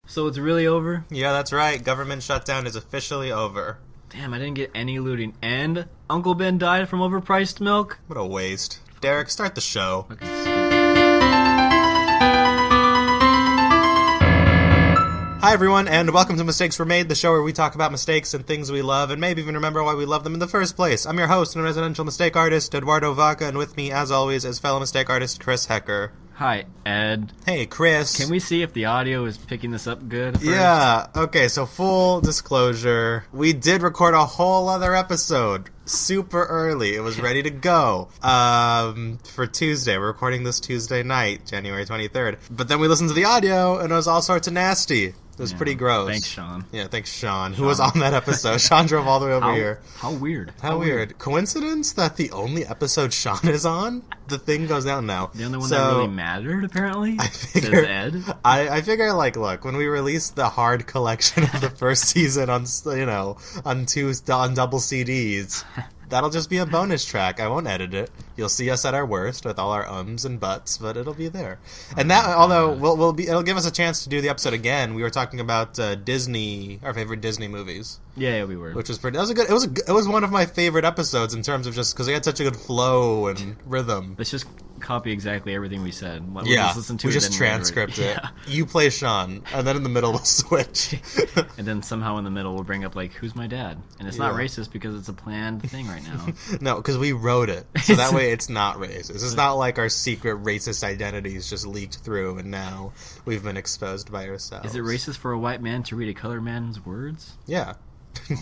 So it's really over? Yeah, that's right. Government shutdown is officially over. Damn, I didn't get any looting. And Uncle Ben died from overpriced milk? What a waste. Derek, start the show. Okay. Hi, everyone, and welcome to Mistakes Were Made, the show where we talk about mistakes and things we love, and maybe even remember why we love them in the first place. I'm your host and residential mistake artist, Eduardo Vaca, and with me, as always, is fellow mistake artist Chris Hecker. Hi, Ed. Hey, Chris. Can we see if the audio is picking this up good first? Yeah, okay, so full disclosure, we did record a whole other episode super early. It was ready to go for Tuesday. We're recording this Tuesday night, January 23rd. But then we listened to the audio, and it was all sorts of nasty. It was pretty gross. Thanks, Sean. Yeah, thanks, Sean, who was on that episode. Sean drove all the way over here. How weird. How weird. Coincidence that the only episode Sean is on? The thing goes down now. The only one that really mattered, apparently? I says Ed. I figure, look, when we release the hard collection of the first season on double CDs, that'll just be a bonus track. I won't edit it. You'll see us at our worst with all our ums and buts, but it'll be there. And that, although it'll give us a chance to do the episode again. We were talking about Disney, our favorite Disney movies. Yeah, we were. Which was pretty. It was one of my favorite episodes in terms of just because they had such a good flow and rhythm. Let's just copy exactly everything we said. We just transcript it. Yeah. You play Sean, and then in the middle we'll switch. And then somehow in the middle we'll bring up, who's my dad? And it's not racist because it's a planned thing right now. No, because we wrote it. So that way it's not racist. It's not like our secret racist identities just leaked through and now we've been exposed by ourselves. Is it racist for a white man to read a colored man's words? Yeah.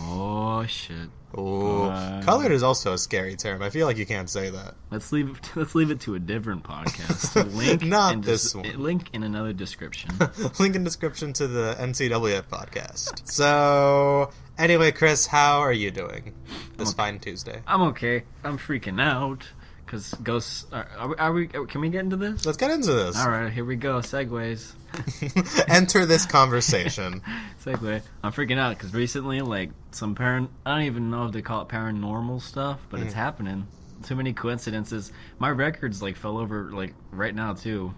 Oh, shit. Oh, colored is also a scary term. I feel like you can't say that. Let's leave it to a different podcast. Link not this one. Link in another description. Link in description to the NCWF podcast. So, anyway, Chris, how are you doing this fine Tuesday? I'm okay. I'm freaking out because ghosts. Are we? Can we get into this? Let's get into this. All right, here we go. Segues. Enter this conversation. Segue. I'm freaking out because recently, I don't even know if they call it paranormal stuff, but it's happening. Too many coincidences. My records fell over right now too.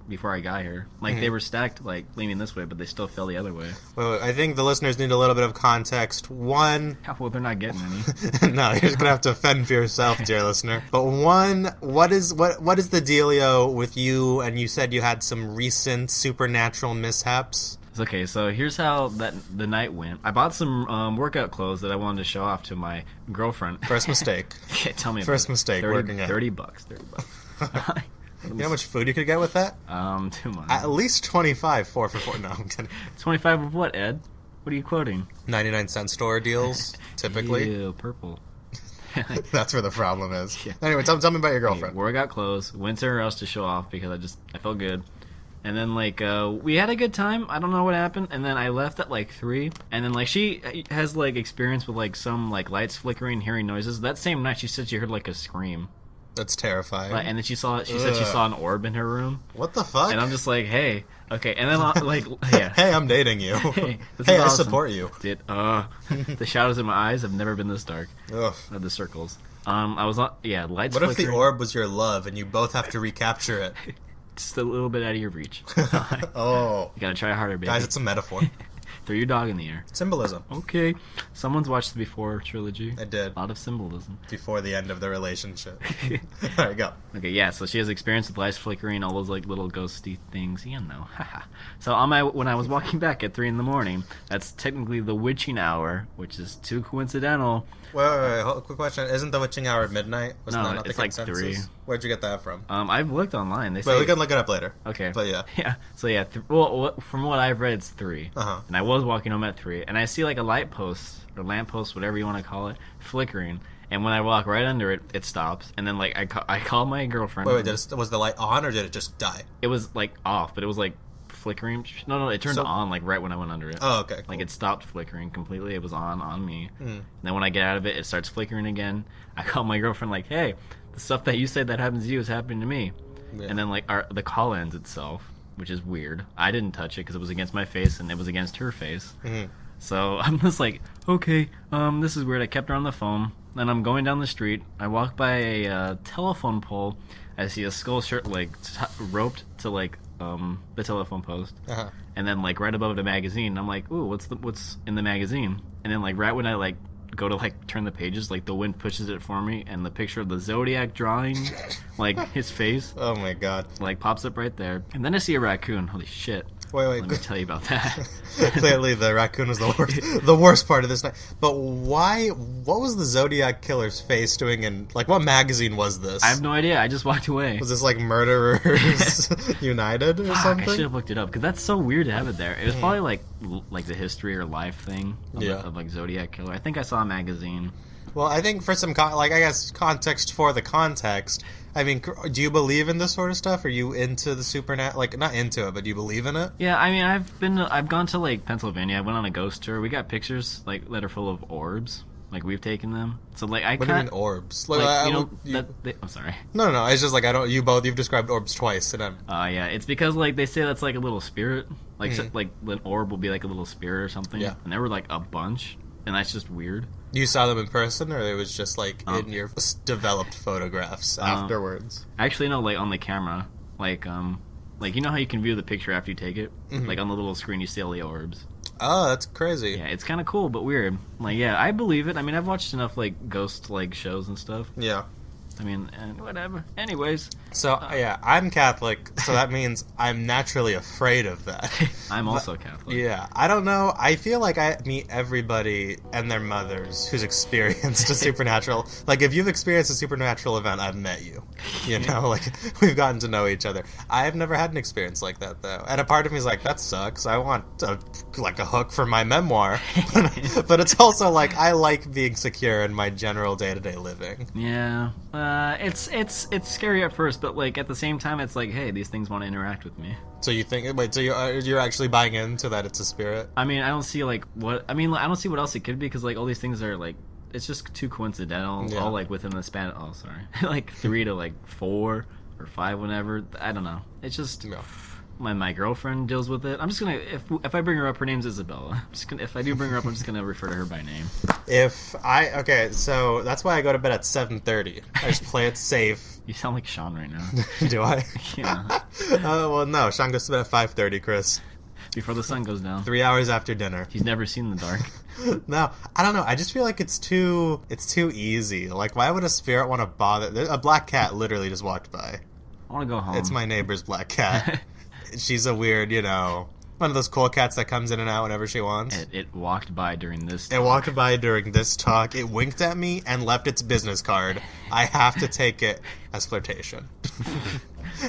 Before I got here, they were stacked leaning this way, but they still fell the other way. Well, I think the listeners need a little bit of context. One, well, they're not getting any. No, you're just gonna have to fend for yourself, dear listener. But one, what is the dealio with you? And you said you had some recent supernatural mishaps. Okay, so here's how the night went. I bought some workout clothes that I wanted to show off to my girlfriend. First mistake. Yeah, tell me. First mistake. Working out. $30. You know how much food you could get with that? Too much. At least 25, 4 for 4. No, I'm kidding. 25 of what, Ed? What are you quoting? 99-cent store deals, typically. Ew, purple. That's where the problem is. Yeah. Anyway, tell me about your girlfriend. Okay, workout clothes. Went to her house to show off because I felt good. And then, we had a good time. I don't know what happened. And then I left at, 3. And then, she has, experience with, some, lights flickering, hearing noises. That same night, she said she heard, a scream. That's terrifying. And then she said she saw an orb in her room. What the fuck? And I'm just hey. Okay. And then, yeah. Hey, I'm dating you. Hey, I awesome. support you. The shadows in my eyes have never been this dark. Ugh. The circles. I was on, lights What flickering. if the orb was your love and you both have to recapture it? Just a little bit out of your reach. Oh. You gotta try harder, baby. Guys, it's a metaphor. Throw your dog in the air. Symbolism. Okay. Someone's watched the Before trilogy. I did. A lot of symbolism. Before the end of the relationship. Alright, go. Okay, yeah, so she has experience with lights flickering, all those little ghosty things, So when I was walking back at 3 in the morning, that's technically the witching hour, which is too coincidental. Wait, quick question. Isn't the witching hour at midnight? No, it's 3. Where'd you get that from? I've looked online. They say... But we can look it up later. Okay. But yeah. Yeah, so yeah, from what I've read, it's 3. Uh-huh. And I was walking home at 3, and I see a light post, or lamp post, whatever you want to call it, flickering. And when I walk right under it, it stops. And then I call my girlfriend. Wait, was the light on or did it just die? It was off, but it was flickering. No, it turned on right when I went under it. Oh, okay. Cool. It stopped flickering completely. It was on me. And then when I get out of it, it starts flickering again. I call my girlfriend hey, the stuff that you said that happens to you is happening to me. Yeah. And then the call ends itself, which is weird. I didn't touch it because it was against my face and it was against her face. Mm-hmm. So I'm just okay, this is weird. I kept her on the phone. Then I'm going down the street. I walk by a telephone pole. I see a skull shirt roped to the telephone post, Uh-huh. and then like right above the magazine, I'm like, ooh, what's in the magazine? And then like right when I like go to like turn the pages, like the wind pushes it for me, and the picture of the Zodiac drawing, like his face, Oh my god. like pops up right there, and then I see a raccoon. Holy shit! Wait. Let me tell you about that. Clearly, the raccoon was the worst part of this night. But why? What was the Zodiac killer's face doing in, like, what magazine was this? I have no idea. I just walked away. Was this like Murderers United or Fuck, something? I should have looked it up because that's so weird to have it there. It was probably like the history or life thing of like Zodiac killer. I think I saw a magazine. Well, I think for some I guess context for the context. I mean, do you believe in this sort of stuff? Are you into the supernatural? Like, not into it, but do you believe in it? Yeah, I mean, I've gone to like Pennsylvania. I went on a ghost tour. We got pictures like that are full of orbs. Like we've taken them. So like What do you mean orbs? Like, I'm sorry. No. It's just like you've described orbs twice, and I'm. Yeah, it's because like they say that's like a little spirit. Like like an orb will be like a little spirit or something. Yeah. And there were like a bunch, and that's just weird. You saw them in person, or it was just like in your developed photographs afterwards? Actually, no, like on the camera, like you know how you can view the picture after you take it, like on the little screen you see all the orbs. Oh, that's crazy. Yeah, it's kind of cool but weird. Like, yeah, I believe it. I mean, I've watched enough like ghost like shows and stuff. Yeah. I mean, whatever. Anyways. So, yeah, I'm Catholic, so that means I'm naturally afraid of that. I'm also Catholic. Yeah, I don't know. I feel like I meet everybody and their mothers who's experienced a supernatural... Like, if you've experienced a supernatural event, I've met you. You know, like, we've gotten to know each other. I've never had an experience like that, though. And a part of me is like, that sucks. I want, a hook for my memoir. But it's also like, I like being secure in my general day-to-day living. Yeah. It's scary at first, but like at the same time, it's like, hey, these things want to interact with me. So you think? Wait, so you're actually buying into that it's a spirit? I mean, I don't see like what. I mean, I don't see what else it could be because like all these things are like, it's just too coincidental. Yeah. All like within the span. Oh, sorry, like 3 to like 4 or 5, whenever. I don't know. It's just. No. My girlfriend deals with it. I'm just gonna if I bring her up, her name's Isabella. If I do bring her up, I'm just gonna refer to her by name. Okay, so that's why I go to bed at 7:30. I just play it safe. You sound like Sean right now. Do I? Yeah. Well, no. Sean goes to bed at 5:30, Chris. Before the sun goes down. 3 hours after dinner. He's never seen the dark. No, I don't know. I just feel like it's too easy. Like, why would a spirit want to bother? A black cat literally just walked by. I want to go home. It's my neighbor's black cat. She's a weird, one of those cool cats that comes in and out whenever she wants. It walked by during this talk. It walked by during this talk. It winked at me and left its business card. I have to take it as flirtation.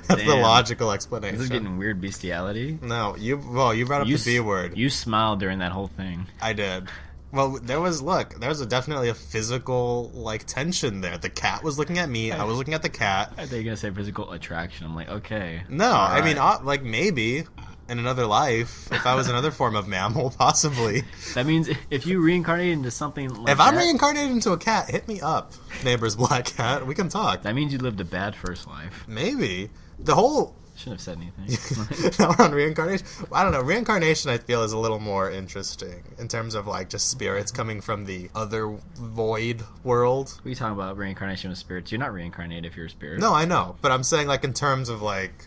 That's the logical explanation. This is getting weird bestiality. No, you brought up the B word. You smiled during that whole thing. I did. Well, there was definitely a physical, like, tension there. The cat was looking at me, I was looking at the cat. I thought you were going to say physical attraction. I'm like, okay. No, I mean, like, maybe in another life, if I was another form of mammal, possibly. That means if you reincarnate into something like If I'm reincarnated into a cat, hit me up, neighbor's black cat. We can talk. That means you lived a bad first life. Maybe. The whole... Shouldn't have said anything. Now we're on reincarnation. I don't know. Reincarnation, I feel, is a little more interesting in terms of like just spirits coming from the other void world. What are you talking about? Reincarnation with spirits? You're not reincarnated if you're a spirit. No, I know, but I'm saying like in terms of like,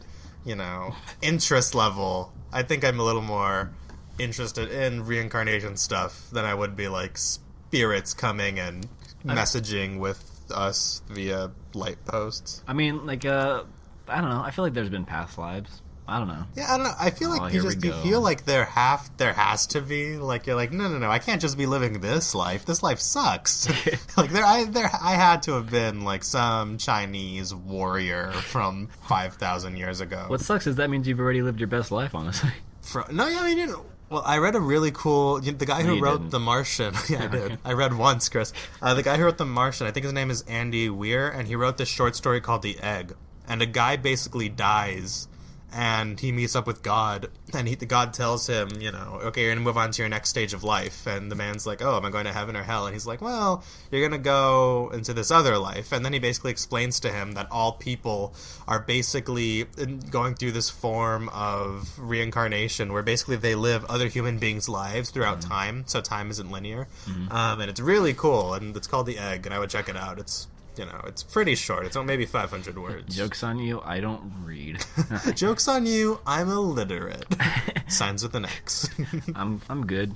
interest level. I think I'm a little more interested in reincarnation stuff than I would be like spirits coming and messaging with us via light posts. I mean, like I don't know. I feel like there's been past lives. I don't know. Yeah, I don't know. I feel like you feel like there has to be, like, you're like, no, I can't just be living this life. This life sucks. Like I had to have been like some Chinese warrior from 5,000 years ago. What sucks is that means you've already lived your best life, honestly. Well, I read a really cool... The guy who wrote The Martian... Yeah, I did. I read once, Chris. The guy who wrote The Martian, I think his name is Andy Weir, and he wrote this short story called The Egg. And a guy basically dies, and he meets up with God, and God tells him, okay, you're going to move on to your next stage of life. And the man's like, oh, am I going to heaven or hell? And he's like, well, you're going to go into this other life. And then he basically explains to him that all people are basically going through this form of reincarnation, where basically they live other human beings' lives throughout time, so time isn't linear. And it's really cool, and it's called The Egg, and I would check it out. It's it's pretty short. It's maybe 500 words. Joke's on you, I don't read. Joke's on you, I'm illiterate. Signs with an X. I'm good.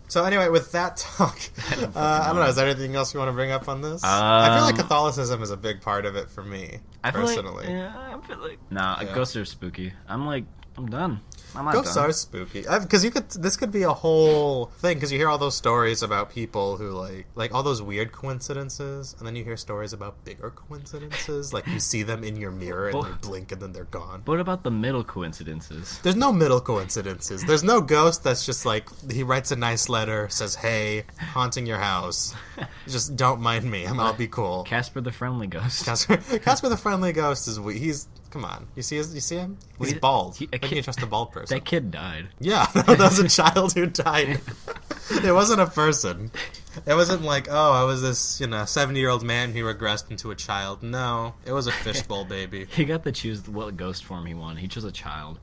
So anyway, with that talk, I don't know, is there anything else you want to bring up on this? I feel like Catholicism is a big part of it for me, personally. I feel like... Nah, ghosts are spooky. I'm done. I'm not Ghosts done. are spooky. Because this could be a whole thing, because you hear all those stories about people who, like all those weird coincidences, and then you hear stories about bigger coincidences, like you see them in your mirror and you blink and then they're gone. But what about the middle coincidences? There's no middle coincidences. There's no ghost that's just like, he writes a nice letter, says, hey, haunting your house. Just don't mind me, I'll be cool. Casper the Friendly Ghost. Casper the Friendly Ghost is come on. You see him? He's bald. Why can't you trust a bald person? That kid died. Yeah, that was a child who died. It wasn't a person. It wasn't like, I was this, 70-year-old man who regressed into a child. No, it was a fishbowl baby. He got to choose what ghost form he wanted. He chose a child.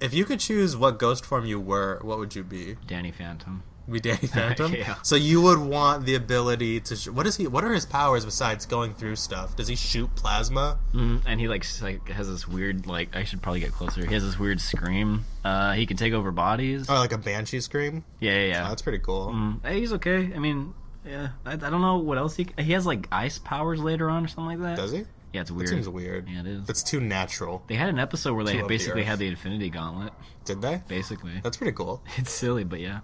If you could choose what ghost form you were, what would you be? Danny Phantom. Be Danny Phantom? Yeah. So you would want the ability to... What are his powers besides going through stuff? Does he shoot plasma? And he has this weird, I should probably get closer. He has this weird scream. He can take over bodies. Oh, like a banshee scream? Yeah. Oh, that's pretty cool. He's okay. I mean, yeah. I don't know what else he has, ice powers later on or something like that. Does he? Yeah, it's weird. That seems weird. Yeah, it is. It's too natural. They had an episode where they basically had the Infinity Gauntlet. Did they? Basically. That's pretty cool. It's silly, but yeah.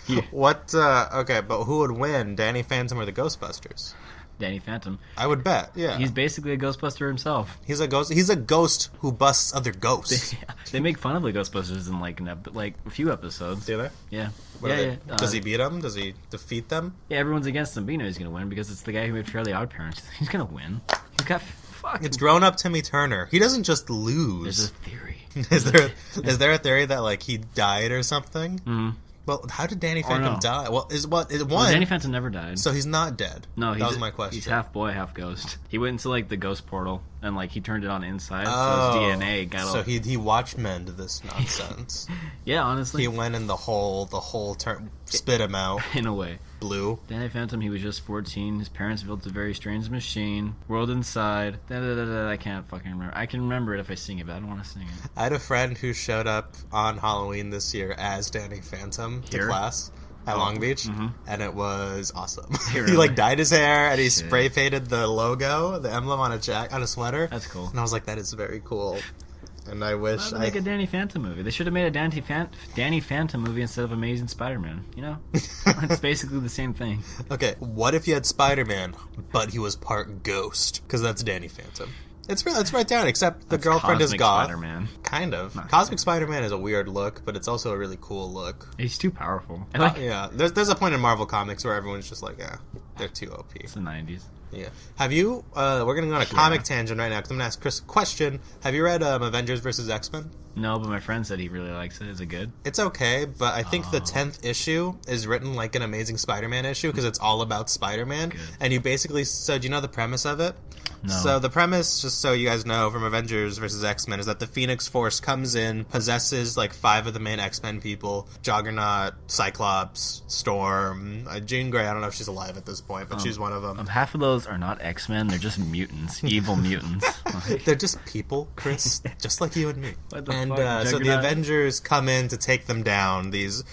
Okay, but who would win, Danny Phantom or the Ghostbusters? Danny Phantom. I would bet, yeah. He's basically a Ghostbuster himself. He's a ghost who busts other ghosts. They make fun of the Ghostbusters in a few episodes. Do they? Yeah. Does he beat them? Does he defeat them? Yeah, everyone's against him, but he's going to win because it's the guy who made Fairly Odd Parents. He's going to win. He's got... Fuck. It's grown-up Timmy Turner. He doesn't just lose. There's a theory. Is there a theory that, he died or something? Mm-hmm. Well, how did Danny Phantom die? Well, Danny Phantom never died. So he's not dead. No, that was my question. He's half boy, half ghost. He went into the ghost portal and he turned it on inside, so his DNA got. So he watchmened this nonsense. Yeah, honestly, he went in the whole turn, spit him out in a way. Blue. Danny Phantom, he was just 14. His parents built a very strange machine. World inside. I can't fucking remember. I can remember it if I sing it, but I don't want to sing it. I had a friend who showed up on Halloween this year as Danny Phantom to class at Long Beach, and it was awesome. Really? He dyed his hair and he spray painted the logo, the emblem on a sweater. That's cool. And I was like, that is very cool. And I wish make a Danny Phantom movie. They should have made a Danny Phantom movie instead of Amazing Spider-Man. It's basically the same thing. Okay, what if you had Spider-Man, but he was part ghost? Because that's Danny Phantom. It's right down, except the girlfriend is goth. Spider-Man. Kind of. Cosmic Spider-Man is a weird look, but it's also a really cool look. He's too powerful. Yeah, there's a point in Marvel Comics where everyone's just like, they're too OP. It's the 90s. Yeah. Have you, we're going to go on a comic tangent right now, because I'm going to ask Chris a question. Have you read Avengers vs. X-Men? No, but my friend said he really likes it. Is it good? It's okay, but I think the 10th issue is written like an Amazing Spider-Man issue, because it's all about Spider-Man. Good. And you basically, do you know the premise of it? No. So the premise, just so you guys know, from Avengers vs. X-Men is that the Phoenix Force comes in, possesses 5 of the main X-Men people, Juggernaut, Cyclops, Storm, Jean Grey. I don't know if she's alive at this point, but she's one of them. Half of those are not X-Men, they're just mutants, evil mutants. They're just people, Chris, just like you and me. What the fuck? So the Avengers come in to take them down, these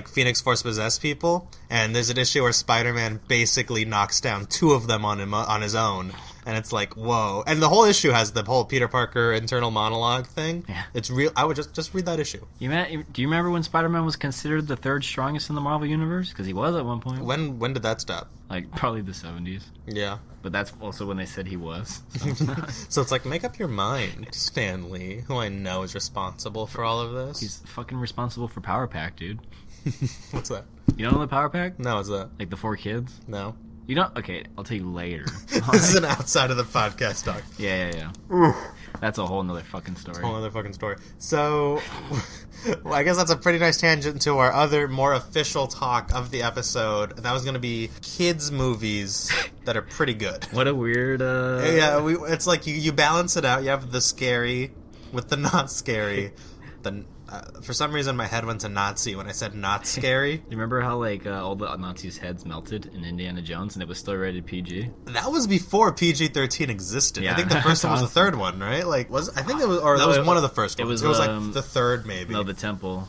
Phoenix Force possessed people, and there's an issue where Spider-Man basically knocks down 2 of them on his own. And it's like, whoa. And the whole issue has the whole Peter Parker internal monologue thing. Yeah. It's real. I would just read that issue. Do you remember when Spider-Man was considered the 3rd strongest in the Marvel Universe? Because he was at one point. When did that stop? Probably the 70s. Yeah. But that's also when they said he was. So it's make up your mind, Stan Lee, who I know is responsible for all of this. He's fucking responsible for Power Pack, dude. What's that? You don't know the Power Pack? No, what's that? The 4 kids? No. You don't? Okay, I'll tell you later. This is an outside of the podcast talk. Yeah. That's a whole nother fucking story. So, well, I guess that's a pretty nice tangent to our other, more official talk of the episode. That was going to be kids' movies that are pretty good. What a weird... it's you balance it out. You have the scary with the not scary. for some reason my head went to Nazi when I said not scary. You remember how like all the Nazis' heads melted in Indiana Jones and it was still rated PG? That was before PG-13 existed. Yeah. I think the first one was the third one, right? Like I think it was, or that was one of the first ones. It was like the third, maybe. No, the temple,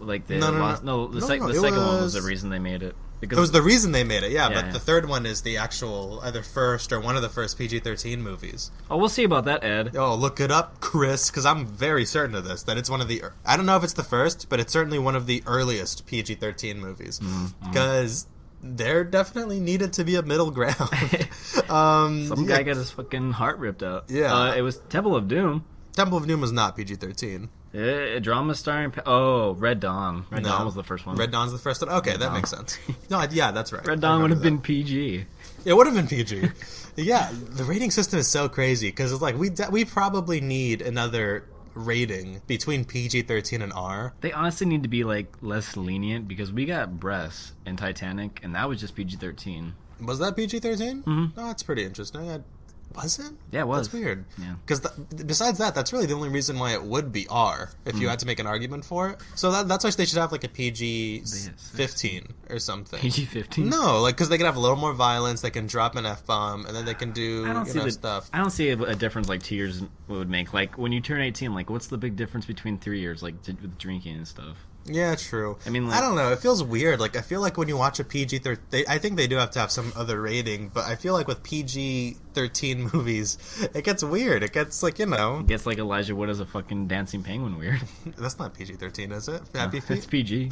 like the the second one was the reason they made it. It was the reason they made it, Yeah, but the third one is the actual either first or one of the first PG-13 movies. Oh, we'll see about that, Ed. Oh, look it up, Chris, because I'm very certain of this, that it's one of the... I don't know if it's the first, but it's certainly one of the earliest PG-13 movies. Because there definitely needed to be a middle ground. Some guy got his fucking heart ripped out. Yeah. It was Temple of Doom. Temple of Doom was not PG-13. A drama starring... Red Dawn. Red Dawn was the first one. Red Dawn's the first one? Okay, that makes sense. No, yeah, that's right. Red Dawn would have been PG. It would have been PG. Yeah, the rating system is so crazy, because it's like, we probably need another rating between PG-13 and R. They honestly need to be, like, less lenient, because we got breasts in Titanic, and that was just PG-13. Was that PG-13? Mm-hmm. Oh, that's pretty interesting. Was it? Yeah, it was. That's weird. Yeah. Because besides that, that's really the only reason why it would be R, if you had to make an argument for it. So that's why they should have like a PG-15 or something. PG-15? No, like, because they can have a little more violence, they can drop an F-bomb, and then they can do stuff. I don't see a difference like 2 years would make. Like, when you turn 18, like, what's the big difference between 3 years, like, with drinking and stuff? Yeah, true. I mean, like, I don't know. It feels weird. Like, I feel like when you watch a PG-13... I think they do have to have some other rating, but I feel like with PG-13 movies, it gets weird. It gets, like, It gets, like, Elijah Wood as a fucking dancing penguin weird. That's not PG-13, is it? Happy Feet? It's PG.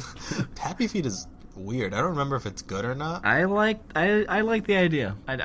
Happy Feet is weird. I don't remember if it's good or not. I like the idea. I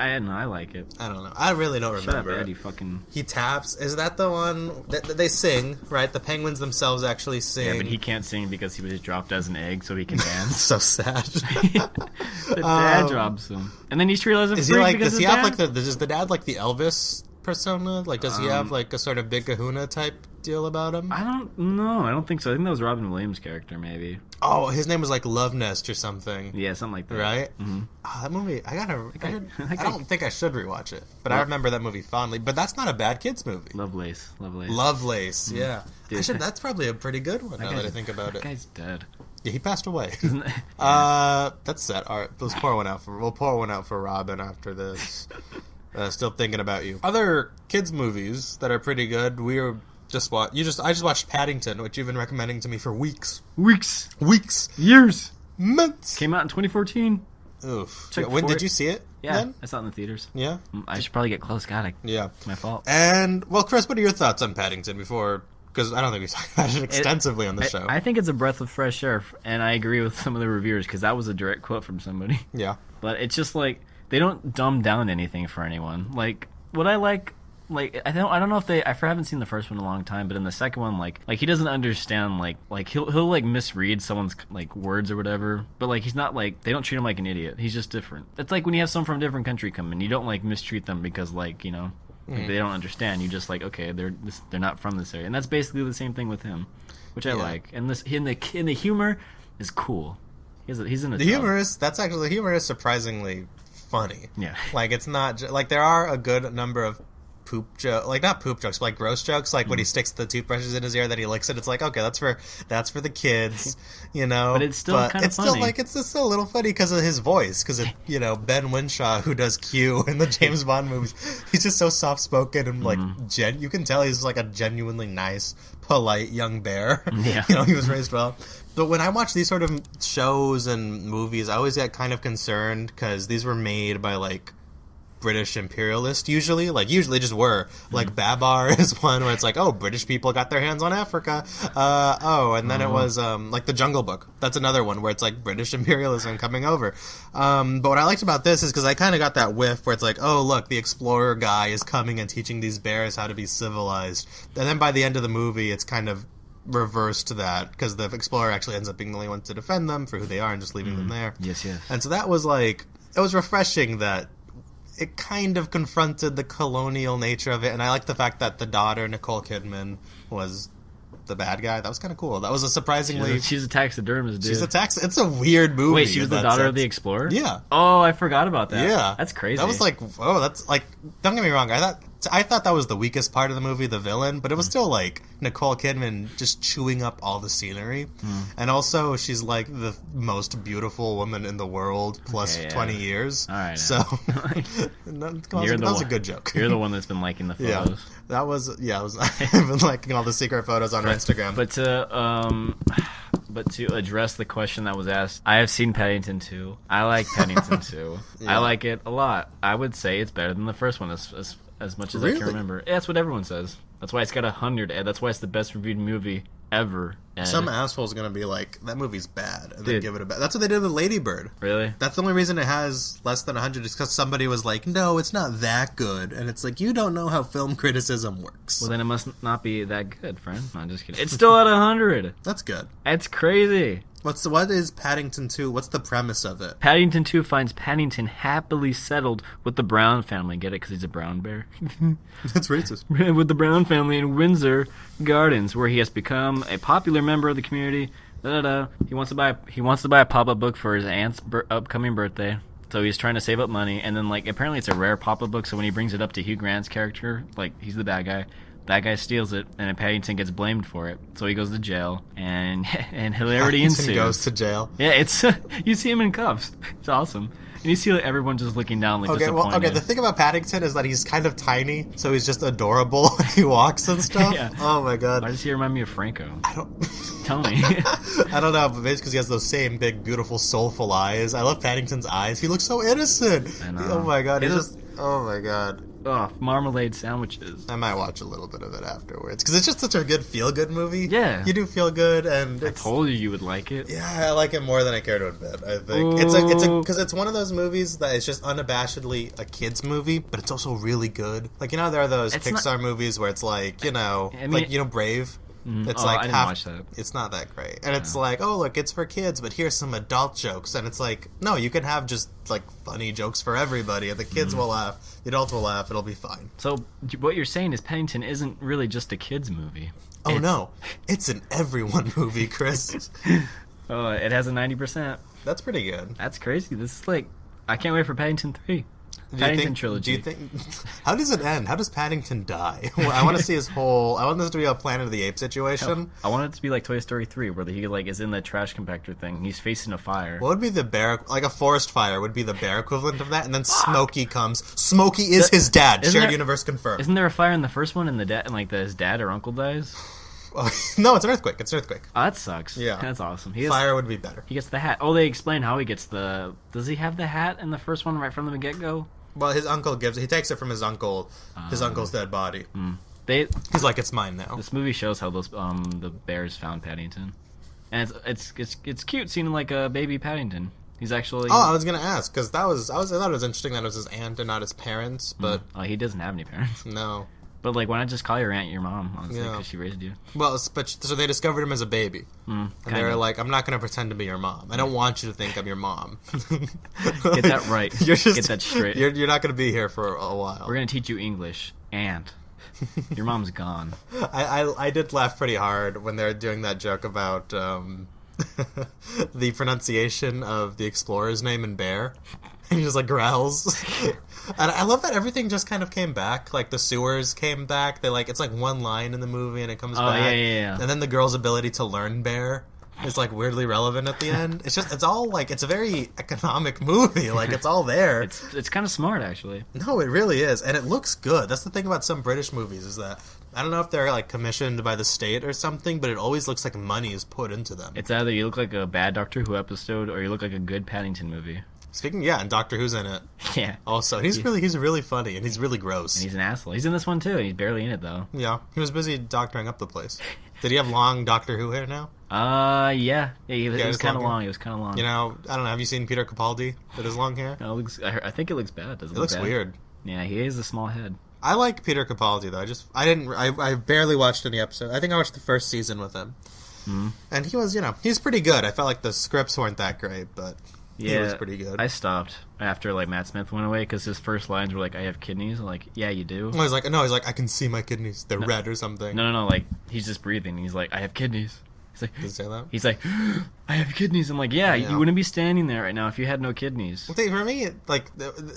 like it. I don't know. I really don't remember. Shut up, Eddie, fucking... He taps. Is that the one that they sing, right? The penguins themselves actually sing. Yeah, but he can't sing because he was dropped as an egg so he can dance. So sad. The dad drops him. And then he's treated as a freak because does he have, like, does the dad, like, the Elvis persona? Like, does he have, like, a sort of Big Kahuna type deal about him? I don't know. I don't think so. I think that was Robin Williams' character, maybe. Oh, his name was, like, Love Nest or something. Yeah, something like that. Right? Mm-hmm. Oh, that movie, I don't think I should rewatch it, but I remember that movie fondly. But that's not a bad kids movie. Lovelace, yeah. Dude, that's probably a pretty good one now that I think about it. That guy's dead. Yeah, he passed away. That's sad. All right, we'll pour one out for Robin after this. Still thinking about you. Other kids movies that are pretty good. I just watched Paddington, which you've been recommending to me for weeks, years, months. Came out in 2014. Oof. When did you see it? Yeah, then? I saw it in the theaters. Yeah, I should probably get close. Yeah, my fault. And well, Chris, what are your thoughts on Paddington before? Because I don't think we talked about it extensively on the show. I think it's a breath of fresh air, and I agree with some of the reviewers because that was a direct quote from somebody. Yeah, but it's just like they don't dumb down anything for anyone. Like what I like I don't know if I haven't seen the first one in a long time, but in the second one, like he doesn't understand like he'll like misread someone's like words or whatever, but like he's not like they don't treat him like an idiot. He's just different. It's like when you have someone from a different country come in, you don't like mistreat them because like like, they don't understand. You just like okay, they're not from this area, and that's basically the same thing with him, which I like. And this in the humor is cool. He's in a the humor is surprisingly funny. Yeah, like it's not like there are a good number of poop joke, like not poop jokes, but like gross jokes, like when he sticks the toothbrushes in his ear, then he licks it. It's like okay, that's for the kids, But it's still kind of funny. Still like it's still a little funny because of his voice, because Ben Winshaw, who does Q in the James Bond movies, he's just so soft spoken and like you can tell he's like a genuinely nice, polite young bear. Yeah, he was raised well. But when I watch these sort of shows and movies, I always get kind of concerned because these were made by like British imperialists usually just were. Like Babar is one where it's like, oh, British people got their hands on Africa. And then it was like The Jungle Book. That's another one where it's like British imperialism coming over. But what I liked about this is because I kind of got that whiff where it's like, oh, look, the explorer guy is coming and teaching these bears how to be civilized. And then by the end of the movie, it's kind of reverse to that because the explorer actually ends up being the only one to defend them for who they are and just leaving them there. Yes. And so that was like, it was refreshing that it kind of confronted the colonial nature of it, and I like the fact that the daughter, Nicole Kidman, was the bad guy. That was kind of cool. That was a surprisingly... She's a taxidermist, dude. It's a weird movie. Wait, she was the daughter of the explorer? Yeah. Oh, I forgot about that. Yeah. That's crazy. That was like, oh, that's like... Don't get me wrong. I thought I thought that was the weakest part of the movie, the villain, but it was still like Nicole Kidman just chewing up all the scenery. And also she's like the most beautiful woman in the world plus 20 years. All right. So that was a good joke. You're the one that's been liking the photos. That was I've been liking all the secret photos on her Instagram. But to address the question that was asked, I have seen Paddington 2. I like Paddington 2. I like it a lot. I would say it's better than the first one as much as I can remember. Yeah, that's what everyone says. That's why it's got 100, Ed. That's why it's the best reviewed movie ever, Ed. Some asshole's gonna be like, that movie's bad, and then give it a bad. That's what they did with Lady Bird. Really? That's the only reason it has less than 100 is because somebody was like, no, it's not that good. And it's like, you don't know how film criticism works. Well, then it must not be that good, friend. No, I'm just kidding. It's still at 100. That's good. It's crazy. What is Paddington 2? What's the premise of it? Paddington 2 finds Paddington happily settled with the Brown family. Get it? Because he's a brown bear. That's racist. With the Brown family in Windsor Gardens, where he has become a popular member of the community. He wants to buy a pop-up book for his aunt's upcoming birthday. So he's trying to save up money, and then like apparently it's a rare pop-up book. So when he brings it up to Hugh Grant's character, like he's the bad guy. That guy steals it, and then Paddington gets blamed for it. So he goes to jail, and hilarity ensues. Paddington goes to jail. Yeah, it's you see him in cuffs. It's awesome. And you see like, everyone just looking down like disappointed. The thing about Paddington is that he's kind of tiny, so he's just adorable. He walks and stuff. Yeah. Oh my god. Why does he remind me of Franco? I don't... Tell me. I don't know, but maybe it's because he has those same big, beautiful, soulful eyes. I love Paddington's eyes. He looks so innocent. I know. Oh my god. Oh my god. Oh, marmalade sandwiches. I might watch a little bit of it afterwards because it's just such a good feel-good movie. Yeah, you do feel good, and I told you would like it. Yeah, I like it more than I care to admit. I think it's because it's one of those movies that is just unabashedly a kids movie, but it's also really good. Like there are those Pixar movies where it's like Brave. It's like I didn't watch that. It's not that great, and it's like, oh look, it's for kids, but here's some adult jokes, and it's like, no, you can have just like funny jokes for everybody, and the kids will laugh, the adults will laugh, it'll be fine. So what you're saying is Paddington isn't really just a kids movie. No, it's an everyone movie, Chris. Oh, it has a 90%. That's pretty good. That's crazy. This is like, I can't wait for Paddington 3. Paddington trilogy. Do you think? How does it end? How does Paddington die? I want to see his whole. I want this to be a Planet of the Apes situation. I want it to be like Toy Story 3, where he like is in the trash compactor thing. He's facing a fire. What would be the bear? Like a forest fire would be the bear equivalent of that, and then Smokey comes. Smokey is his dad. Shared universe confirmed. Isn't there a fire in the first one, and his dad or uncle dies? No, it's an earthquake. Oh, that sucks. Yeah, that's awesome. Fire would be better. He gets the hat. Oh, they explain how he gets the. Does he have the hat in the first one right from the get-go? Well, his uncle he takes it from his uncle, his uncle's dead body. He's like, it's mine now. This movie shows how those the bears found Paddington, and it's cute seeing like a baby Paddington. He's actually. Oh, I was gonna ask because I thought it was interesting that it was his aunt and not his parents, but he doesn't have any parents. No. But like, why not just call your aunt your mom? Honestly, because she raised you. Well, so they discovered him as a baby, and they were like, "I'm not going to pretend to be your mom. I don't want you to think I'm your mom." Get that right. Get that straight. You're not going to be here for a while. We're going to teach you English, and your mom's gone. I did laugh pretty hard when they were doing that joke about the pronunciation of the explorer's name in Bear. And he just like growls. And I love that everything just kind of came back. Like the sewers came back. It's like one line in the movie and it comes back. Yeah. And then the girl's ability to learn Bear is like weirdly relevant at the end. It's all like, it's a very economic movie. Like it's all there. It's kind of smart actually. No, it really is. And it looks good. That's the thing about some British movies is that I don't know if they're like commissioned by the state or something, but it always looks like money is put into them. It's either you look like a bad Doctor Who episode or you look like a good Paddington movie. And Doctor Who's in it. Yeah. Also, he's really funny, and he's really gross. And he's an asshole. He's in this one, too. He's barely in it, though. Yeah. He was busy doctoring up the place. Did he have long Doctor Who hair now? Yeah. He was kind of long. He was kind of long. I don't know. Have you seen Peter Capaldi with his long hair? No, I think it looks bad. It looks weird. Yeah, he has a small head. I like Peter Capaldi, though. I barely watched any episode. I think I watched the first season with him. Mm-hmm. And he was, he's pretty good. I felt like the scripts weren't that great, but... Yeah, it was pretty good. I stopped after like Matt Smith went away because his first lines were like, "I have kidneys." I'm like, yeah, you do. Well, he's like, I can see my kidneys. They're red or something. No. Like he's just breathing. He's like, I have kidneys. He's like, did he say that? He's like, I have kidneys. I'm like, yeah, you wouldn't be standing there right now if you had no kidneys. Well, for me, like,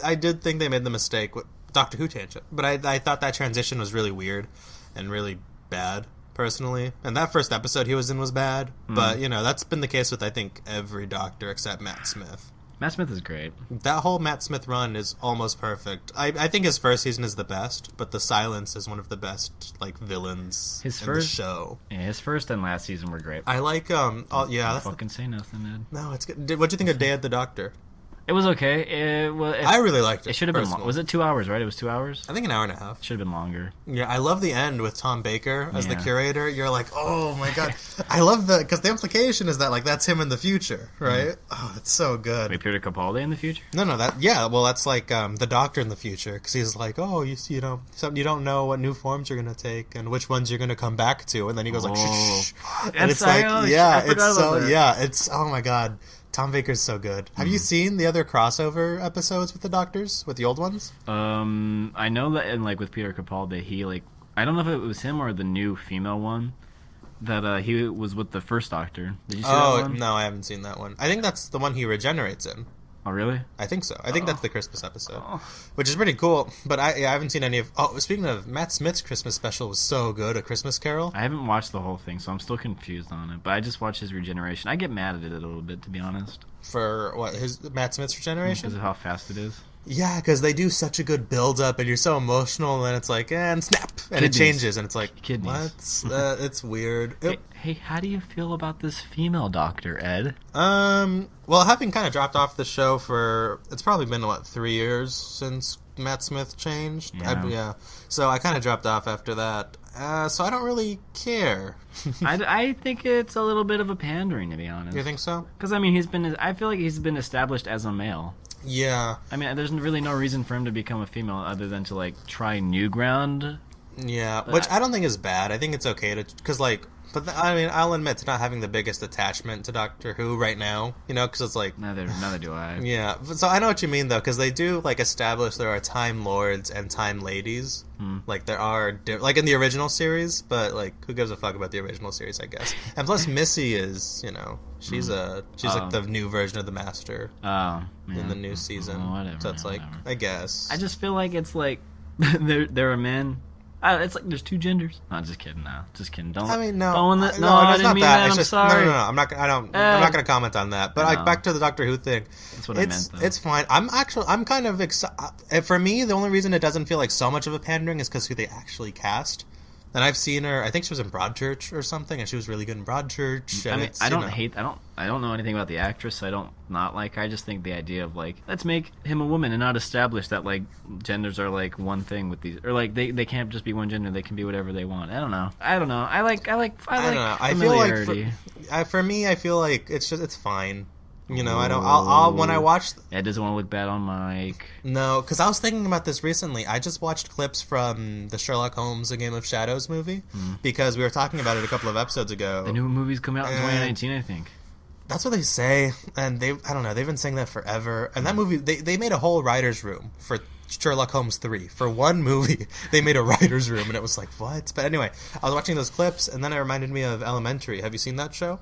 I did think they made the mistake. Doctor Who tangent. But I thought that transition was really weird and really bad, personally. And that first episode he was in was bad. But, you know, that's been the case with, I think, every Doctor except Matt Smith. Matt Smith is great. That whole Matt Smith run is almost perfect. I think his first season is the best, but the Silence is one of the best, like, villains in the show. Yeah, his first and last season were great. I like, that's fucking say nothing, Ed. No, it's good. What'd you think of Day of the Doctor? It was okay. I really liked it. It should have been long. Was it 2 hours, right? It was 2 hours? I think an hour and a half. Should have been longer. Yeah, I love the end with Tom Baker as the curator. You're like, oh my god. I love because the implication is that, like, that's him in the future, right? Oh, it's so good. Wait, Peter Capaldi in the future? No, that's like the Doctor in the future, because he's like, oh, you know, you don't know what new forms you're going to take and which ones you're going to come back to, and then he goes like, shh. And it's like, it's, oh my god. Tom Baker's so good. Have you seen the other crossover episodes with the Doctors, with the old ones? I know that in, like, with Peter Capaldi, he, like, I don't know if it was him or the new female one, that he was with the first Doctor. Did you see that one? No, I haven't seen that one. I think that's the one he regenerates in. Oh, really? I think so. I think that's the Christmas episode, which is pretty cool. But I haven't seen any of... Oh, speaking of, Matt Smith's Christmas special was so good, A Christmas Carol. I haven't watched the whole thing, so I'm still confused on it. But I just watched his regeneration. I get mad at it a little bit, to be honest. For what? Matt Smith's regeneration? Because of how fast it is. Yeah, because they do such a good build-up, and you're so emotional, and then it's like, and snap! And it changes, and it's like, Kidneys. what? It's weird. Hey, how do you feel about this female Doctor, Ed? Well, having kind of dropped off the show it's probably been, 3 years since Matt Smith changed? Yeah. So I kind of dropped off after that. So I don't really care. I think it's a little bit of a pandering, to be honest. You think so? Because, I mean, I feel like he's been established as a male. Yeah. I mean, there's really no reason for him to become a female other than to, like, try new ground. Yeah, which I don't think is bad. I think it's okay to... Because, like... But, I mean, I'll admit to not having the biggest attachment to Doctor Who right now. You know, because it's like... Neither do I. Yeah. So I know what you mean, though, because they do, like, establish there are Time Lords and Time Ladies. Like, there are... Like, in the original series, but, like, who gives a fuck about the original series, I guess. And plus, Missy is, you know... She's like the new version of the Master in the new season. Whatever, so it's like, I guess. I just feel like it's like there are men. It's like there's two genders. No, just kidding. No, just kidding. Don't. I mean, no. Don't, it's I didn't not mean that. that. It's I'm just, sorry. No. I'm not going to comment on that. But like back to the Doctor Who thing. That's what I meant, though. It's fine. I'm kind of excited. For me, the only reason it doesn't feel like so much of a pandering is because who they actually cast. And I've seen her. I think she was in Broadchurch or something, and she was really good in Broadchurch. I mean, I don't know anything about the actress. I don't not like her. I just think the idea of, like, let's make him a woman and not establish that, like, genders are, like, one thing with these, or, like, they can't just be one gender. They can be whatever they want. I don't know. I like I feel like for me, I feel like it's fine. You know, I'll when I watch... Ed doesn't want to look bad on Mike. No, because I was thinking about this recently. I just watched clips from the Sherlock Holmes A Game of Shadows movie, because we were talking about it a couple of episodes ago. The new movie's coming out in 2019, I think. That's what they say, and I don't know, they've been saying that forever. And that movie, they made a whole writer's room for Sherlock Holmes 3. For one movie, they made a writer's room, and it was like, what? But anyway, I was watching those clips, and then it reminded me of Elementary. Have you seen that show?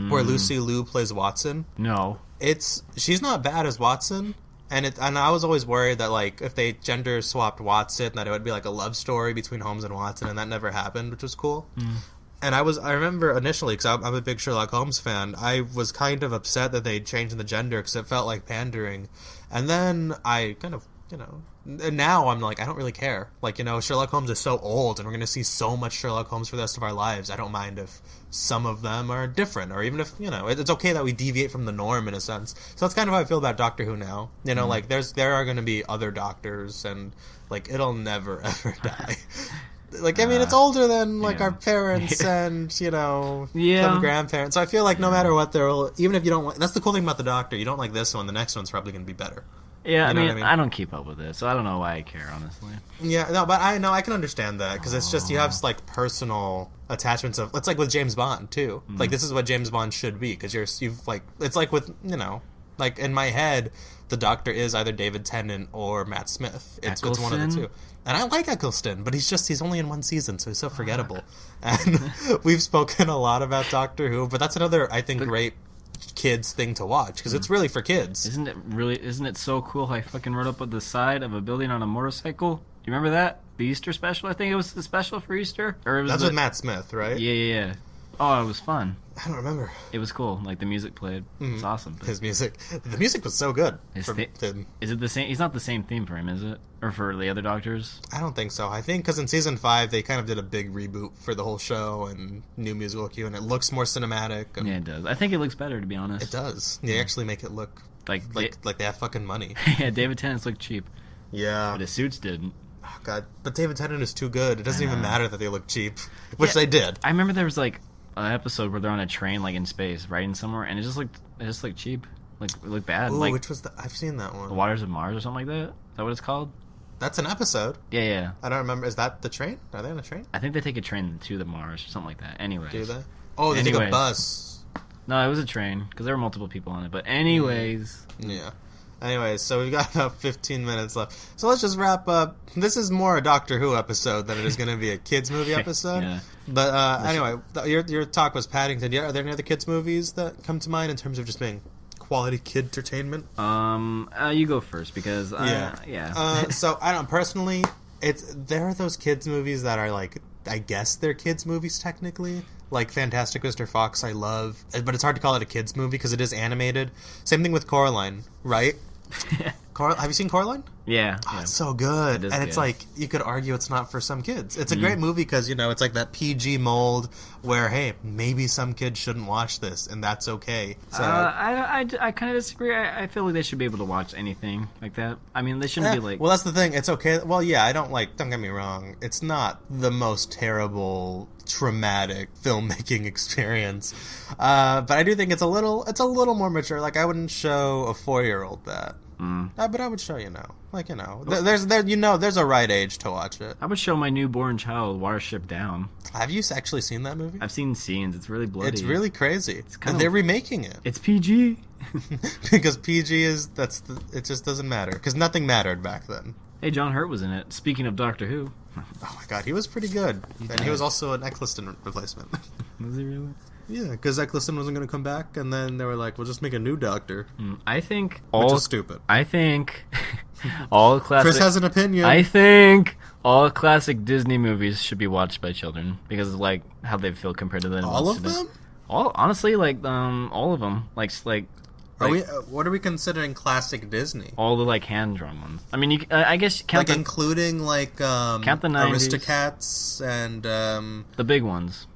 Where Lucy Liu plays Watson? No. She's not bad as Watson, and I was always worried that, like, if they gender swapped Watson, that it would be like a love story between Holmes and Watson, and that never happened, which was cool. And I remember initially, because I'm a big Sherlock Holmes fan, I was kind of upset that they changed the gender because it felt like pandering. And then I kind of, you know, and now I'm like, I don't really care. Like, you know, Sherlock Holmes is so old, and we're going to see so much Sherlock Holmes for the rest of our lives. I don't mind if some of them are different, or even if, you know, it's okay that we deviate from the norm in a sense. So that's kind of how I feel about Doctor Who now. You know, like, there are going to be other doctors, and, like, it'll never, ever die. Like, I mean, it's older than, like, our parents and, you know, some grandparents. So I feel like no matter what, even if you don't like... That's the cool thing about the Doctor. You don't like this one, the next one's probably going to be better. Yeah, I mean, I don't keep up with it, so I don't know why I care, honestly. Yeah, no, but I can understand that, because it's just, you have, like, personal attachments of... It's like with James Bond, too. Like, this is what James Bond should be, because you've, like... It's like with, you know... Like, in my head, the Doctor is either David Tennant or Matt Smith. It's one of the two. And I like Eccleston, but he's only in one season, so he's so forgettable. And we've spoken a lot about Doctor Who, but that's another, I think, great kids thing to watch because it's really for kids. Isn't it so cool how I fucking rode up on the side of a building on a motorcycle? Do you remember that? The Easter special? I think it was the special for Easter. Or it was That's with Matt Smith, right? Yeah. Oh, it was fun. I don't remember. It was cool. Like, the music played. It's awesome. His music. The music was so good. Is it the same? He's not the same theme for him, is it? Or for the other Doctors? I don't think so. I think because in season 5, they kind of did a big reboot for the whole show and new musical cue, and it looks more cinematic. And yeah, it does. I think it looks better, to be honest. It does. They actually make it look like they have fucking money. Yeah, David Tennant's look cheap. Yeah. But his suits didn't. Oh, God. But David Tennant is too good. It doesn't even matter that they look cheap. Which they did. I remember there was, like, an episode where they're on a train, like, in space, riding somewhere, and it just looked cheap. Like, it looked bad. Ooh, like, which was I've seen that one. The Waters of Mars or something like that? Is that what it's called? That's an episode. Yeah. I don't remember. Is that the train? Are they on a train? I think they take a train to the Mars or something like that. Anyways. Do they? Oh, they take a bus. No, it was a train, because there were multiple people on it. But anyways. Yeah. Anyways, so we've got about 15 minutes left. So let's just wrap up. This is more a Doctor Who episode than it is going to be a kids movie episode. Yeah. But anyway, your talk was Paddington. Are there any other kids movies that come to mind in terms of just being quality kid entertainment? You go first because yeah. So I don't personally. There are those kids movies that are like, I guess they're kids movies technically. Like Fantastic Mr. Fox, I love, but it's hard to call it a kids movie because it is animated. Same thing with Coraline, right? Have you seen Coraline? Yeah. It's so good. And it's like, you could argue it's not for some kids. It's a great movie because, it's like that PG mold where, hey, maybe some kids shouldn't watch this, and that's okay. So, I kind of disagree. I feel like they should be able to watch anything like that. I mean, they shouldn't be like... Well, that's the thing. It's okay. Well, yeah, don't get me wrong. It's not the most terrible, traumatic filmmaking experience. But I do think it's a little more mature. Like, I wouldn't show a 4-year-old that. But I would show, there's a right age to watch it. I would show my newborn child Watership Down. Have you actually seen that movie? I've seen scenes. It's really bloody. It's really crazy. And they're remaking it. It's PG. Because PG it just doesn't matter. Because nothing mattered back then. Hey, John Hurt was in it. Speaking of Doctor Who. Oh my God, he was pretty good. He was also an Eccleston replacement. Was he really? Yeah, because Eccleston wasn't going to come back, and then they were like, we'll just make a new Doctor. I think which is stupid. I think all classic... Chris has an opinion. I think all classic Disney movies should be watched by children, because of, like, how they feel compared to the... All of them? Honestly, like, all of them. Like... what are we considering classic Disney? All the, like, hand-drawn ones. I mean, I guess... including, like, count the 90s. Aristocats and... the big ones.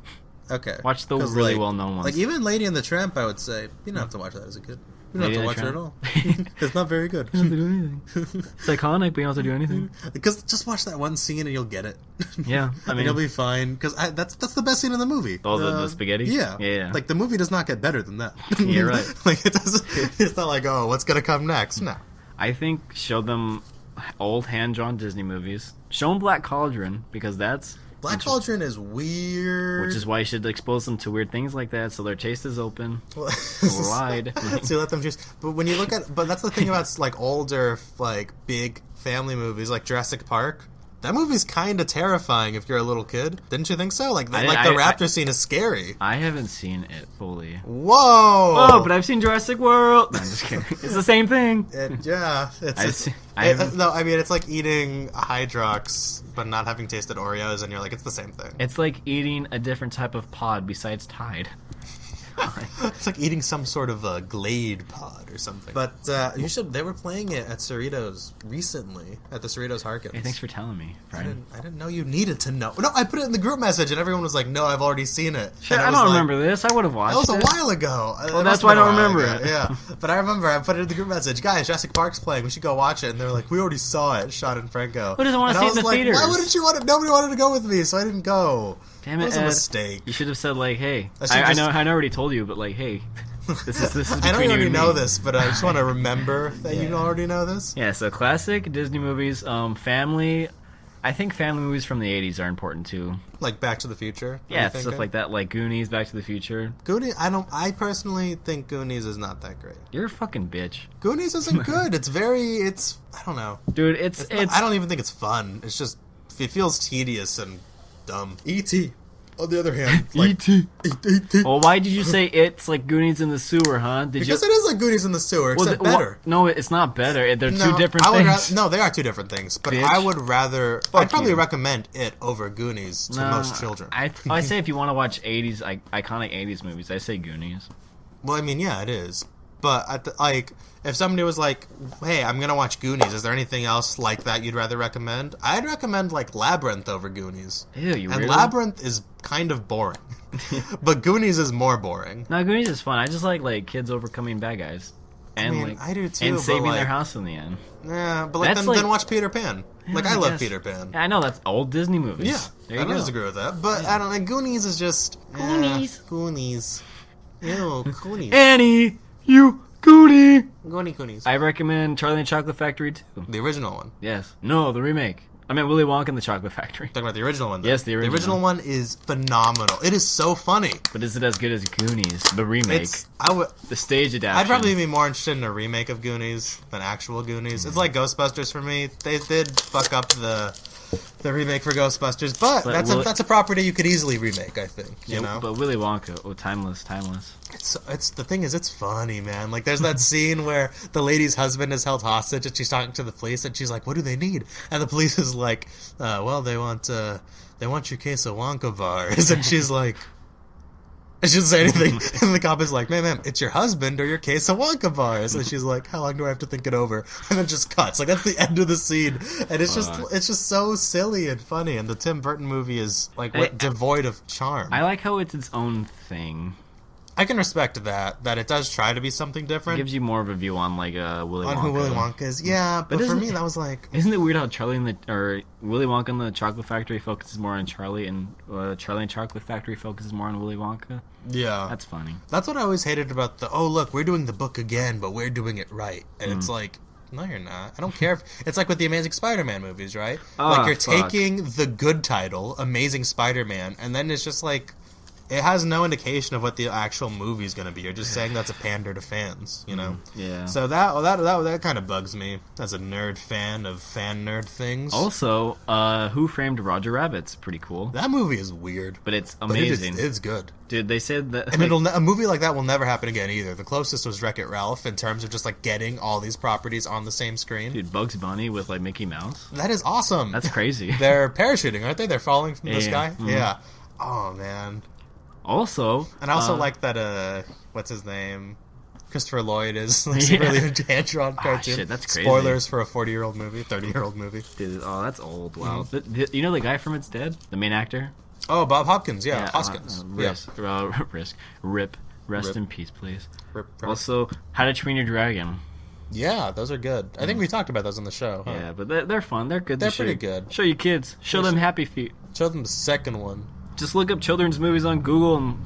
Okay. Watch the really well-known ones. Like, even Lady and the Tramp, I would say, you don't have to watch that as a kid. You don't have to watch it at all. It's not very good. You don't have to do anything. It's iconic, but you don't have to do anything. Because just watch that one scene and you'll get it. Yeah, I mean... and you'll be fine. Because that's the best scene in the movie. Oh, the spaghetti? Yeah. Yeah. Like, the movie does not get better than that. You're right. Like, it's not like, oh, what's going to come next? No. I think show them old hand-drawn Disney movies. Show them Black Cauldron, because that's... Black Cauldron is weird. Which is why you should expose them to weird things like that, so their taste is open. Wide. So let them choose. But when you look at... But that's the thing about, like, older, like, big family movies, like Jurassic Park. That movie's kind of terrifying if you're a little kid. Didn't you think so? Like, the raptor scene is scary. I haven't seen it fully. Whoa! Oh, but I've seen Jurassic World. No, I'm just kidding. It's the same thing. No, I mean, it's like eating Hydrox, but not having tasted Oreos, and you're like, it's the same thing. It's like eating a different type of pod besides Tide. It's like eating some sort of a Glade pod or something. But they were playing it at Cerritos recently, at the Cerritos Harkins. Hey, thanks for telling me, Brian. I didn't know you needed to know. No, I put it in the group message, and everyone was like, no, I've already seen it. Sure, I don't remember this. I would have watched it. That was a while ago. Well, that's why I don't remember it. Yeah. But I remember, I put it in the group message, guys, Jurassic Park's playing, we should go watch it. And they were like, we already saw it, Sean and Franco. Who doesn't want to see it in the theaters? Why wouldn't you want to? Nobody wanted to go with me, so I didn't go. Damn it, was a mistake. You should have said, like, hey, I already told you, but, like, hey, this is between I know you already know me. This, but I just want to remember that you already know this. Yeah, so classic Disney movies, family. I think family movies from the 80s are important, too. Like Back to the Future? Yeah, stuff like that, like Goonies, Back to the Future. Goonies, I personally think Goonies is not that great. You're a fucking bitch. Goonies isn't good. I don't know. Dude, I don't even think it's fun. It's just, it feels tedious and dumb. E.T. On the other hand, like, E.T. Well, why did you say it's like Goonies in the sewer, huh? Because it is like Goonies in the sewer, except better. No, it's not better. They're two different things. No, they are two different things. But Bitch. I would rather... I'd probably recommend it over Goonies to most children. I say if you want to watch 80s, iconic 80s movies, I say Goonies. Well, I mean, yeah, it is. But, if somebody was like, hey, I'm going to watch Goonies, is there anything else like that you'd rather recommend? I'd recommend, like, Labyrinth over Goonies. Ew, you And really? Labyrinth is kind of boring. But Goonies is more boring. No, Goonies is fun. I just like kids overcoming bad guys. And, I do too. And saving but their house in the end. Yeah, but then watch Peter Pan. Yeah, I love Peter Pan. Yeah, I know, that's old Disney movies. Yeah, I don't disagree with that. But I don't like Goonies is just Goonies. Ew, Goonies. Annie, you Goonie. Goonies. I recommend Charlie and the Chocolate Factory too. The original one. Yes. No, the remake. I meant Willy Wonka and the Chocolate Factory. Talking about the original one. Though. Yes, the original. The original one is phenomenal. It is so funny. But is it as good as Goonies? The remake. The stage adaptation. I'd probably be more interested in a remake of Goonies than actual Goonies. It's like Ghostbusters for me. They did fuck up the remake for Ghostbusters, but that's a property you could easily remake, I think. You know? But Willy Wonka, timeless. It's the thing is, it's funny, man. Like, there's that scene where the lady's husband is held hostage, and she's talking to the police, and she's like, "What do they need?" And the police is like, "Well, they want your case of Wonka bars," and she's like. I shouldn't say anything. And the cop is like, ma'am, it's your husband or your case of Wonka bars. And she's like, how long do I have to think it over? And then just cuts. Like, that's the end of the scene. And it's just so silly and funny. And the Tim Burton movie is, like, devoid of charm. I like how it's its own thing. I can respect that it does try to be something different. It gives you more of a view on, like, Willy Wonka. On who Willy Wonka is. Yeah, but for me, that was like... Isn't it weird how Willy Wonka and the Chocolate Factory focuses more on Charlie, and Charlie and Chocolate Factory focuses more on Willy Wonka? Yeah. That's funny. That's what I always hated about look, we're doing the book again, but we're doing it right. And it's like... No, you're not. I don't care if... It's like with the Amazing Spider-Man movies, right? You're taking the good title, Amazing Spider-Man, and then it's just like... It has no indication of what the actual movie is going to be. You're just saying that's a pander to fans, you know? Yeah. So that kind of bugs me as a nerd fan of fan nerd things. Also, Who Framed Roger Rabbit's pretty cool. That movie is weird. But it's amazing. It's good. Dude, they said that... And a movie like that will never happen again either. The closest was Wreck-It Ralph in terms of just, like, getting all these properties on the same screen. Dude, Bugs Bunny with, like, Mickey Mouse? That is awesome. That's crazy. They're parachuting, aren't they? They're falling from the sky? Mm-hmm. Yeah. Oh, man. Also... And I also like that, what's his name? Christopher Lloyd is like really a hand-drawn cartoon. Shit, that's crazy. Spoilers for a 40-year-old movie, 30-year-old movie. Dude, that's old. Wow. You know the guy from It's Dead? The main actor? Oh, Bob Hopkins, yeah. Hoskins. Rip. Rest in peace, please. Rip. Also, How to Train Your Dragon. Yeah, those are good. I think we talked about those on the show. Huh? Yeah, but they're fun. They're good. They're pretty good. Show your kids. Show them Happy Feet. Show them the second one. Just look up children's movies on Google and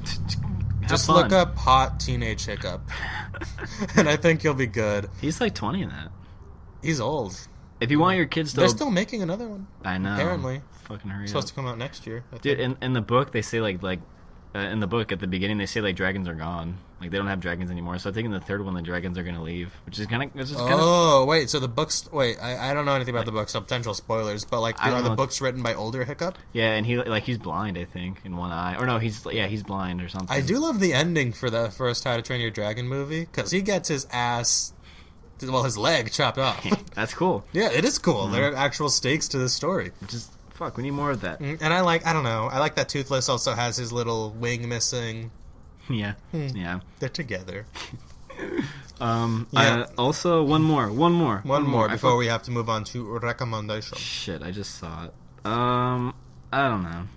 have fun. Look up Hot Teenage Hiccup. And I think you'll be good. He's like 20 in that. He's old. If you want your kids to... They're still making another one. I know. Apparently. Fucking hurry up. It's supposed to come out next year. Dude, in the book, they say, like in the book, at the beginning, they say, like, dragons are gone. Like, they don't have dragons anymore. So I think in the third one, the dragons are going to leave. Which is kind of... Oh, wait. So the books... Wait, I don't know anything about the books. So potential spoilers. But, like, are the books written by older Hiccup? Yeah, and he's blind, I think, in one eye. Or no, he's blind or something. I do love the ending for the first How to Train Your Dragon movie. Because he gets his ass... Well, his leg chopped off. That's cool. Yeah, it is cool. There are actual stakes to this story. Just... Fuck, we need more of that. And I don't know. I like that Toothless also has his little wing missing. Yeah. Yeah. They're together. Also, one more before we have to move on to recommendation. Shit, I just saw it. I don't know.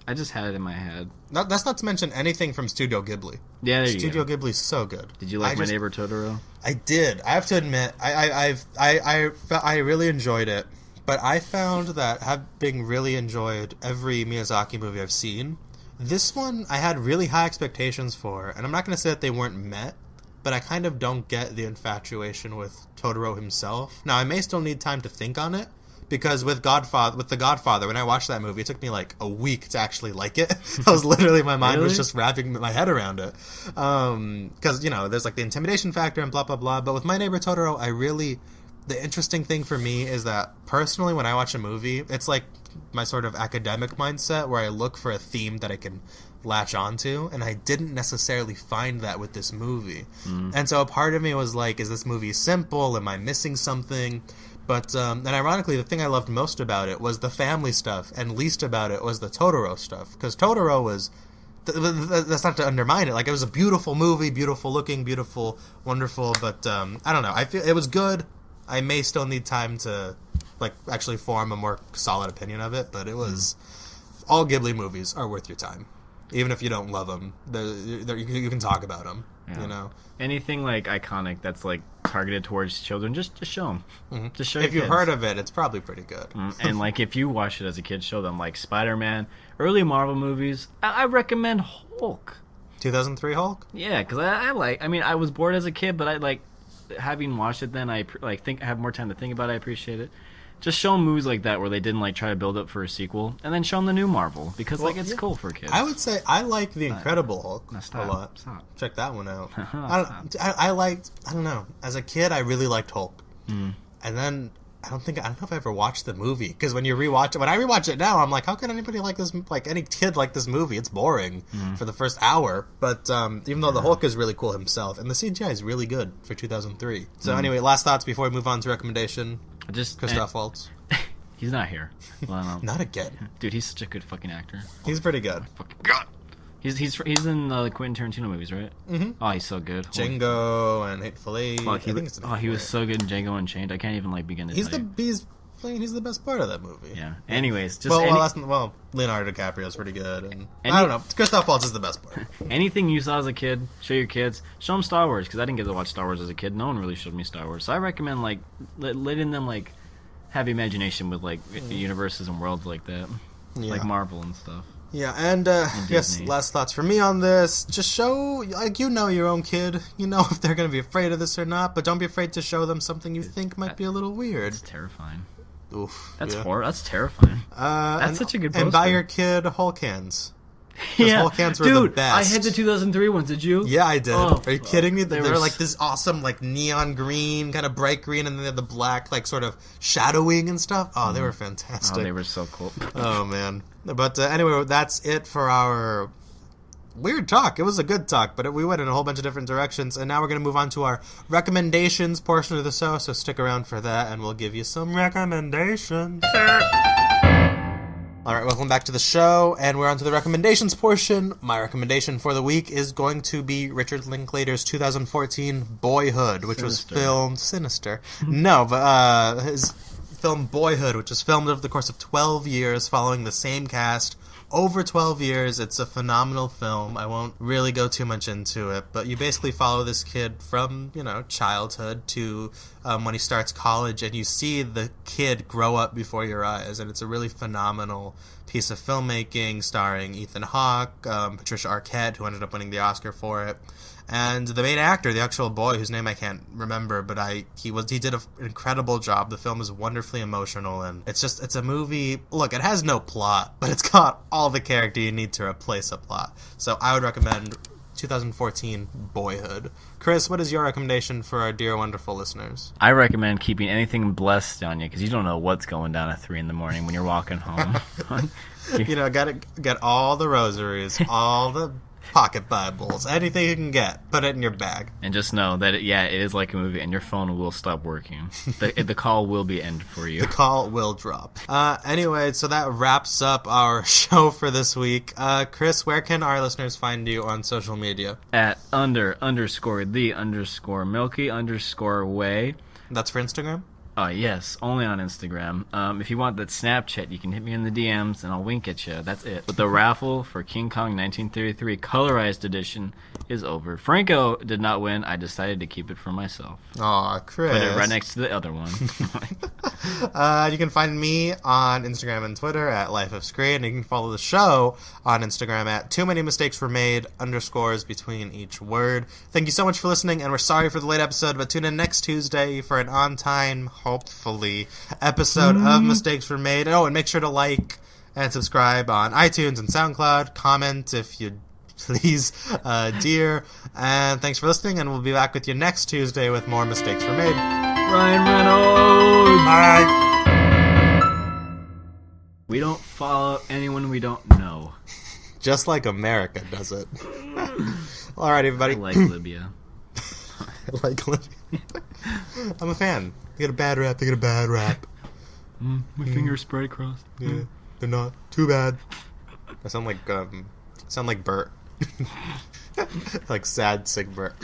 I just had it in my head. That's not to mention anything from Studio Ghibli. Yeah, there you Studio go. Ghibli's so good. Did you like My Neighbor Totoro? I did. I have to admit, I really enjoyed it. But I found that having really enjoyed every Miyazaki movie I've seen, this one I had really high expectations for, and I'm not going to say that they weren't met, but I kind of don't get the infatuation with Totoro himself. Now, I may still need time to think on it, because with The Godfather, when I watched that movie, it took me like a week to actually like it. I was literally, my mind was just wrapping my head around it. Because, there's like the intimidation factor and blah, blah, blah. But with My Neighbor Totoro, I really the interesting thing for me is that personally when I watch a movie, it's like my sort of academic mindset where I look for a theme that I can latch onto, and I didn't necessarily find that with this movie. And so a part of me was like, is this movie simple? Am I missing something? But and ironically, the thing I loved most about it was the family stuff, and least about it was the Totoro stuff, because Totoro was that's not to undermine it. Like, it was a beautiful movie, beautiful looking, beautiful, wonderful, but I don't know, I feel it was good. I may still need time to like actually form a more solid opinion of it, but it was all Ghibli movies are worth your time. Even if you don't love them, you can talk about them. Yeah. You know, anything like iconic that's like targeted towards children, just show them. Mm-hmm. Just show. If you've heard of it, it's probably pretty good. And like if you watched it as a kid, show them like Spider-Man, early Marvel movies. I recommend Hulk. 2003 Hulk. Yeah, because I mean, I was bored as a kid, but I like having watched it. Then I think I have more time to think about it. I appreciate it. Just show them movies like that where they didn't like try to build up for a sequel, and then show them the new Marvel because like it's cool for kids. I would say I like the Incredible Hulk a lot. Check that one out. I don't know. As a kid, I really liked Hulk, and then I don't know if I ever watched the movie, because when I rewatch it now, I'm like, how can anybody like this? Like any kid like this movie? It's boring for the first hour. But even though the Hulk is really cool himself, and the CGI is really good for 2003. So anyway, last thoughts before we move on to recommendation. Just Christoph Waltz. He's not here. Well, not again. Dude, he's such a good fucking actor. He's pretty good. Fucking God. He's in the Quentin Tarantino movies, right? Mm-hmm. Oh, he's so good. Django and Hateful Eight. He was so good in Django Unchained. I can't even begin to. He's the best part of that movie. Yeah. Anyways, just Leonardo DiCaprio's pretty good, and I don't know. Christoph Waltz is the best part. Anything you saw as a kid, show your kids. Show them Star Wars, because I didn't get to watch Star Wars as a kid. No one really showed me Star Wars, so I recommend letting them have imagination with universes and worlds like that, like Marvel and stuff. Yeah, and yes, last thoughts for me on this. Just show, your own kid. You know if they're going to be afraid of this or not, but don't be afraid to show them something you think might be a little weird. It's terrifying. Oof. That's horror. That's terrifying. That's such a good poster. And buy your kid Hulk hands. Yeah, Hulk hands were the best. I had the 2003 ones. Did you? Yeah, I did. Are you kidding me? They're like this awesome, like neon green, kind of bright green, and then they had the black, like sort of shadowing and stuff. Oh, they were fantastic. Oh, they were so cool. Oh man. But anyway, that's it for our weird talk. It was a good talk, but we went in a whole bunch of different directions, and now we're going to move on to our recommendations portion of the show, so stick around for that, and we'll give you some recommendations. Alright, welcome back to the show, and we're on to the recommendations portion. My recommendation for the week is going to be Richard Linklater's 2014 Boyhood, which was filmed... Sinister. No, but his film Boyhood, which was filmed over the course of 12 years, following the same cast over 12 years. It's a phenomenal film. I won't really go too much into it, but you basically follow this kid from, childhood to when he starts college, and you see the kid grow up before your eyes, and it's a really phenomenal piece of filmmaking starring Ethan Hawke, Patricia Arquette, who ended up winning the Oscar for it, and the main actor, the actual boy, whose name I can't remember, but he did an incredible job. The film is wonderfully emotional, and it's a movie. Look, it has no plot, but it's got all the character you need to replace a plot. So I would recommend 2014 Boyhood. Chris, what is your recommendation for our dear, wonderful listeners? I recommend keeping anything blessed on you, because you don't know what's going down at 3 a.m. when you're walking home. Gotta get all the rosaries, all the pocket Bibles, anything you can get, put it in your bag. And just know that, it is like a movie, and your phone will stop working. The call will be ended for you. The call will drop. Anyway, so that wraps up our show for this week. Chris, where can our listeners find you on social media? At _the_Milky_way. That's for Instagram? Yes, only on Instagram. If you want that Snapchat, you can hit me in the DMs and I'll wink at you. That's it. But the raffle for King Kong 1933 colorized edition is over. Franco did not win. I decided to keep it for myself. Aw, Chris. Put it right next to the other one. You can find me on Instagram and Twitter at Life of Screen. And you can follow the show on Instagram at Too Many Mistakes Were Made, _ between each word. Thank you so much for listening, and we're sorry for the late episode, but tune in next Tuesday for an on-time, hopefully, episode of Mistakes Were Made. Oh, and make sure to like and subscribe on iTunes and SoundCloud. Comment if you please, dear. And thanks for listening, and we'll be back with you next Tuesday with more Mistakes Were Made. Ryan Reynolds. Bye. We don't follow anyone we don't know. Just like America does it. All right, everybody. I like Libya. I like Libya. I'm a fan. They get a bad rap. My fingers spread across. Yeah, they're not too bad. I sound like Bert. Like sad, sick Bert.